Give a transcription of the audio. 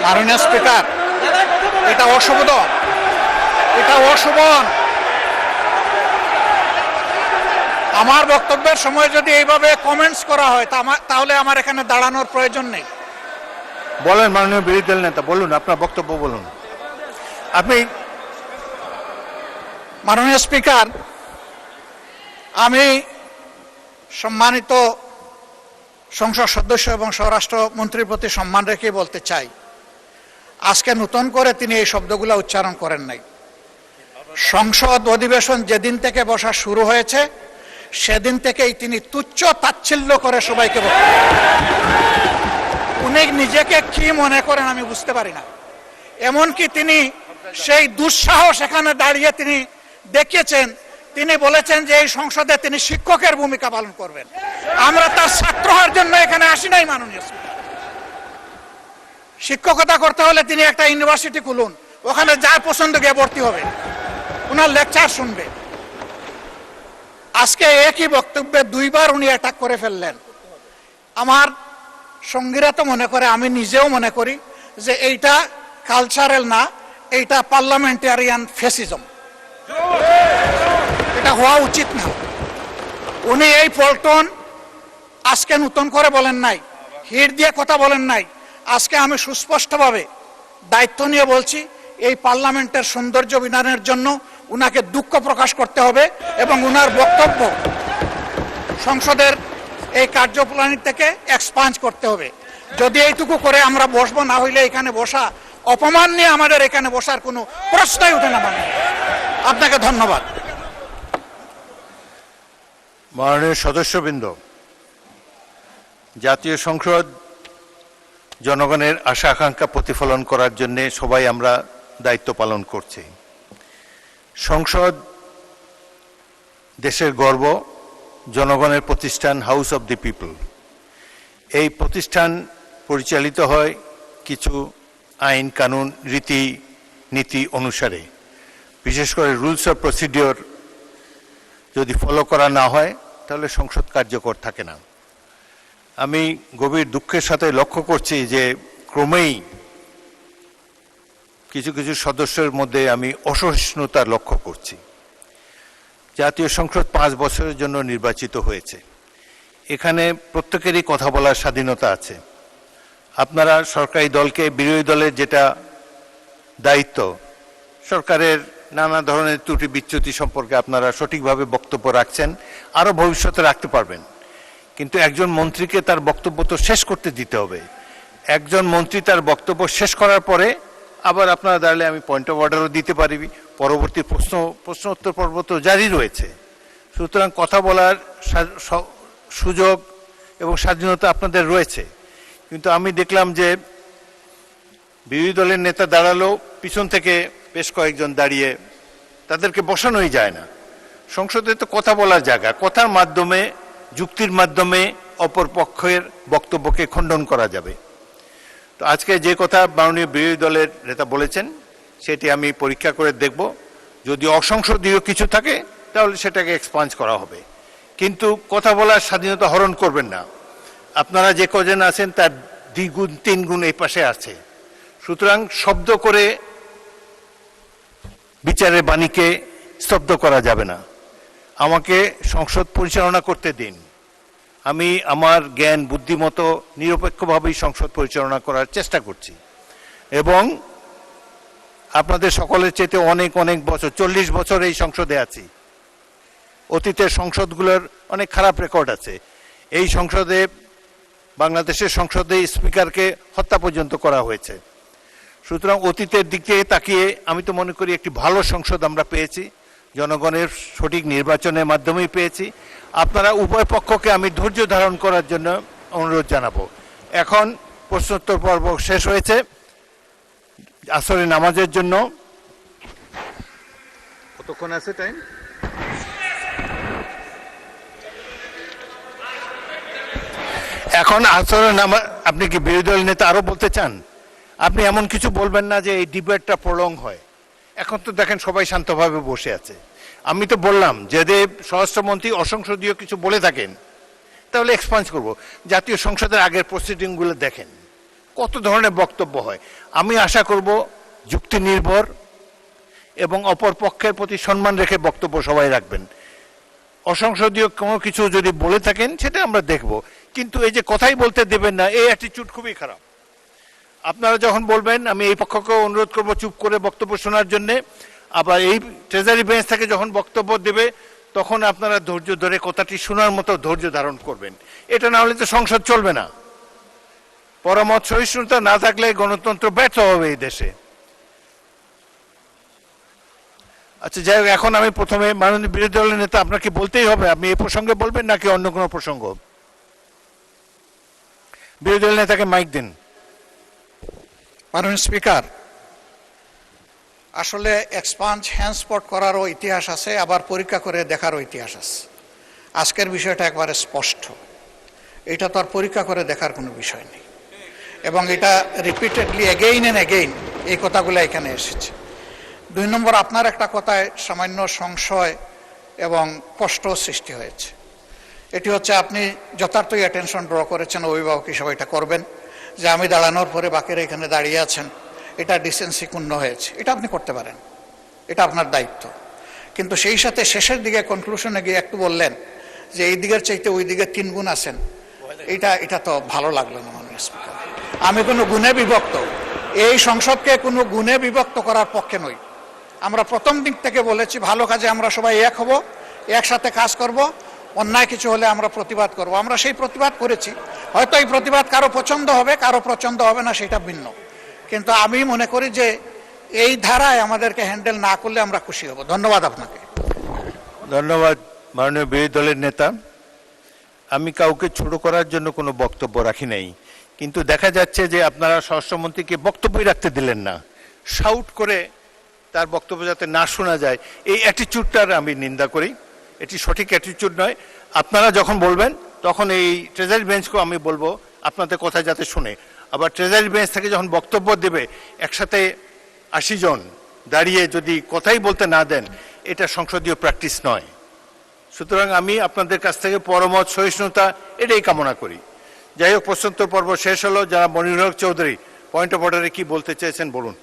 মাননীয় স্পিকার, এটা অশোভন, এটা অশোভন। আমার বক্তব্যের সময় যদি এইভাবে কমেন্টস করা হয় তাহলে আমার এখানে দাঁড়ানোর প্রয়োজন নেই। বলেন মাননীয় বিরোধী দল নেতা, বলুন আপনার বক্তব্য বলুন। আপনি মাননীয় স্পিকার, আমি সম্মানিত সংসদ সদস্য এবং স্বরাষ্ট্র মন্ত্রীর প্রতি সম্মান রেখে বলতে চাই, আজকে নতুন করে তিনি এই শব্দগুলো উচ্চারণ করেন নাই। সংসদ অধিবেশন যেদিন থেকে বসা শুরু হয়েছে সেদিন থেকেই তিনি তুচ্ছ তাচ্ছিল্য করে সবাইকে বলেন। উনি নিজেকে কি মনে করেন আমি বুঝতে পারি না। এমনকি তিনি সেই দুঃসাহস এখানে দাঁড়িয়ে তিনি দেখিয়েছেন, তিনি বলেছেন যে এই সংসদে তিনি শিক্ষকের ভূমিকা পালন করবেন। আমরা তার ছাত্র হওয়ার জন্য এখানে আসি নাই। মাননীয় স্পিকার, শিক্ষকতা করতে হলে তিনি একটা ইউনিভার্সিটি খুলুন, ওখানে যার পছন্দ গিয়ে ভর্তি হবে, ওনার লেকচার শুনবে। আজকে একই বক্তব্যে দুইবার উনি অ্যাটাক করে ফেললেন। আমার সঙ্গীরা তো মনে করে, আমি নিজেও মনে করি যে এইটা কালচারাল না, এইটা পার্লামেন্টারিয়ান ফ্যাসিজম। এটা হওয়া উচিত না। উনি এই পল্টন আজকে নতুন করে বলেন নাই, হিট দিয়ে কথা বলেন নাই। আজকে আমি সুস্পষ্টভাবে দায়িত্ব নিয়ে বলছি, এই পার্লামেন্টের সৌন্দর্য বিধানের জন্য উনাকে দুঃখ প্রকাশ করতে হবে এবং উনার বক্তব্য সংসদের এই কার্যপ্রণালী থেকে এক্সপান্স করতে হবে। যদি এইটুকু করে আমরা বসবো, না হইলে এখানে বসা অপমান নিয়ে আমাদের এখানে বসার কোনো প্রশ্নই উঠে না। আপনাকে ধন্যবাদ। মাননীয় সদস্যবৃন্দ, জাতীয় সংসদ জনগণের আশা আকাঙ্ক্ষা প্রতিফলন করার জন্য সবাই আমরা দায়িত্ব পালন করছি। সংসদ দেশের গর্ব, জনগণের প্রতিষ্ঠান, হাউস অব দি পিপল। এই প্রতিষ্ঠান পরিচালিত হয় কিছু আইন কানুন রীতি নীতি অনুসারে। বিশেষ করে রুলস অফ প্রসিডিওর যদি ফলো করা না হয় তাহলে সংসদ কার্যকর থাকে না। আমি গভীর দুঃখের সাথে লক্ষ্য করছি যে ক্রমেই কিছু কিছু সদস্যের মধ্যে আমি অসহিষ্ণুতা লক্ষ্য করছি। জাতীয় সংসদ 5 বছরের জন্য নির্বাচিত হয়েছে। এখানে প্রত্যেকেরই কথা বলার স্বাধীনতা আছে। আপনারা সরকারি দলকে, বিরোধী দলের যেটা দায়িত্ব, সরকারের নানা ধরনের ত্রুটি বিচ্যুতি সম্পর্কে আপনারা সঠিকভাবে বক্তব্য রাখছেন, আরও ভবিষ্যতে রাখতে পারবেন। কিন্তু একজন মন্ত্রীকে তার বক্তব্য তো শেষ করতে দিতে হবে। একজন মন্ত্রী তার বক্তব্য শেষ করার পরে আবার আপনারা দাঁড়ালে আমি পয়েন্ট অফ অর্ডারও দিতে পারি, পরবর্তী প্রশ্নোত্তর পর্ব তো জারি রয়েছে। সুতরাং কথা বলার সুযোগ এবং স্বাধীনতা আপনাদের রয়েছে। কিন্তু আমি দেখলাম যে বিরোধী দলের নেতা দাঁড়ালো, পিছন থেকে বেশ কয়েকজন দাঁড়িয়ে, তাদেরকে বসানোই যায় না। সংসদে তো কথা বলার জায়গা, কথার মাধ্যমে, যুক্তির মাধ্যমে অপর পক্ষের বক্তব্যকে খণ্ডন করা যাবে। তো আজকে যে কথা মাননীয় বিরোধী দলের নেতা বলেছেন সেটি আমি পরীক্ষা করে দেখব। যদি অসংসদীয় কিছু থাকে তাহলে সেটাকে এক্সপান্স করা হবে, কিন্তু কথা বলার স্বাধীনতা হরণ করবেন না। আপনারা যে কজন আছেন তার 2 গুণ 3 গুণ এই পাশে আছে। সুতরাং শব্দ করে বিচারের বাণীকে স্তব্ধ করা যাবে না। আমাকে সংসদ পরিচালনা করতে দিন। আমি আমার জ্ঞান বুদ্ধিমতো নিরপেক্ষভাবেই সংসদ পরিচালনা করার চেষ্টা করছি এবং আপনাদের সকলের চেয়ে অনেক অনেক বছর, 40 বছর এই সংসদে আছি। অতীতের সংসদগুলোর অনেক খারাপ রেকর্ড আছে। এই সংসদে, বাংলাদেশের সংসদে স্পিকারকে হত্যা পর্যন্ত করা হয়েছে। সুতরাং অতীতের দিকে তাকিয়ে আমি তো মনে করি একটি ভালো সংসদ আমরা পেয়েছি, জনগণের সঠিক নির্বাচনের মাধ্যমেই পেয়েছি। আপনারা উভয় পক্ষকে আমি ধৈর্য ধারণ করার জন্য অনুরোধ জানাবো। এখন প্রশ্নোত্তর পর্ব শেষ হয়েছে। আসরে নামাজের জন্য কতক্ষণ আছে টাইম? এখন আসরে নামাজ। আপনি কি বিরোধী দল নেতা আরো বলতে চান? আপনি এমন কিছু বলবেন না যে এই ডিবেটটা প্রলং হয়। এখন তো দেখেন সবাই শান্তভাবে বসে আছে। আমি তো বললাম যদি স্বরাষ্ট্রমন্ত্রী অসংসদীয় কিছু বলে থাকেন তাহলে এক্সপান্স করব। জাতীয় সংসদের আগের প্রসিডিংগুলো দেখেন, কত ধরনের বক্তব্য হয়। আমি আশা করব যুক্তি নির্ভর এবং অপর পক্ষের প্রতি সম্মান রেখে বক্তব্য সবাই রাখবেন। অসংসদীয় কোনো কিছু যদি বলে থাকেন সেটা আমরা দেখব, কিন্তু এই যে কথাই বলতে দেবেন না, এই অ্যাটিটিউড খুবই খারাপ। আপনারা যখন বলবেন, আমি এই পক্ষকে অনুরোধ করব চুপ করে বক্তব্য শোনার জন্যে। আবার এই ট্রেজারি বেঞ্চ থেকে যখন বক্তব্য দেবে তখন আপনারা ধৈর্য ধরে কথাটি শোনার মতো ধৈর্য ধারণ করবেন। এটা না হলে তো সংসদ চলবে না। পরামর্শ সহিষ্ণুতা না থাকলে গণতন্ত্র ব্যর্থ হবে এই দেশে। আচ্ছা, যাই হোক, এখন আমি প্রথমে মাননীয় বিরোধী দলের নেতা, আপনাকে বলতেই হবে, আপনি এই প্রসঙ্গে বলবেন নাকি অন্য কোনো প্রসঙ্গ? বিরোধী দলের নেতাকে মাইক দিন। মাননীয় স্পিকার, আসলে এক্সপাঞ্জ হ্যান্ডস্পট করারও ইতিহাস আছে, আবার পরীক্ষা করে দেখারও ইতিহাস আছে। আজকের বিষয়টা একবারে স্পষ্ট, এটা তো আর পরীক্ষা করে দেখার কোনো বিষয় নেই, এবং এটা রিপিটেডলি এগেইন অ্যান্ড এগেইন এই কথাগুলো এখানে এসেছে। 2 নম্বর, আপনার একটা কথায় সামান্য সংশয় এবং কষ্ট সৃষ্টি হয়েছে। এটি হচ্ছে আপনি যথার্থই অ্যাটেনশন ড্র করেছেন, অভিভাবক হিসেবে এটা করবেন যে আমি দাঁড়ানোর পরে বাকিরা এখানে দাঁড়িয়ে আছেন, এটা ডিসেন্সি ক্ষুণ্ণ হয়েছে। এটা আপনি করতে পারেন, এটা আপনার দায়িত্ব। কিন্তু সেই সাথে শেষের দিকে কনক্লুশনে গিয়ে একটু বললেন যে এই দিকের চাইতে ওই দিকে 3 গুণ আছেন। এটা তো ভালো লাগলো না মাননীয় স্পিকার। আমি কোনো গুণে বিভক্ত, এই সংসদকে কোনো গুণে বিভক্ত করার পক্ষে নই। আমরা প্রথম দিক থেকে বলেছি ভালো কাজে আমরা সবাই এক হব, একসাথে কাজ করব, অন্যায় কিছু হলে আমরা প্রতিবাদ করব। আমরা সেই প্রতিবাদ করেছি। হয়তো এই প্রতিবাদ কারো পছন্দ হবে, কারো পছন্দ হবে না, সেটা ভিন্ন। কিন্তু আমি মনে করি যে এই ধারায় আমাদেরকে হ্যান্ডেল না করলে আমরা খুশি হব। ধন্যবাদ আপনাকে। ধন্যবাদ মাননীয় বিরোধী দলের নেতা। আমি কাউকে ছোট করার জন্য কোনো বক্তব্য রাখি নাই, কিন্তু দেখা যাচ্ছে যে আপনারা স্বরাষ্ট্রমন্ত্রীকে বক্তব্যই রাখতে দিলেন না। শাউট করে তার বক্তব্য যাতে না শোনা যায়, এই অ্যাটিটিউডটার আমি নিন্দা করি। এটি সঠিক অ্যাটিটিউড নয়। আপনারা যখন বলবেন তখন এই ট্রেজারি বেঞ্চকেও আমি বলবো আপনাদের কথা যাতে শুনে। আবার ট্রেজারি বেঞ্চ থেকে যখন বক্তব্য দেবে একসাথে 80 জন দাঁড়িয়ে যদি কথাই বলতে না দেন, এটা সংসদীয় প্র্যাকটিস নয়। সুতরাং আমি আপনাদের কাছ থেকে পরমত সহিষ্ণুতা এটাই কামনা করি। যাই হোক, প্রশ্নোত্তর পর্ব শেষ হলো। যারা মনির হক চৌধুরী, পয়েন্ট অফ অর্ডারে কি বলতে চেয়েছেন বলুন।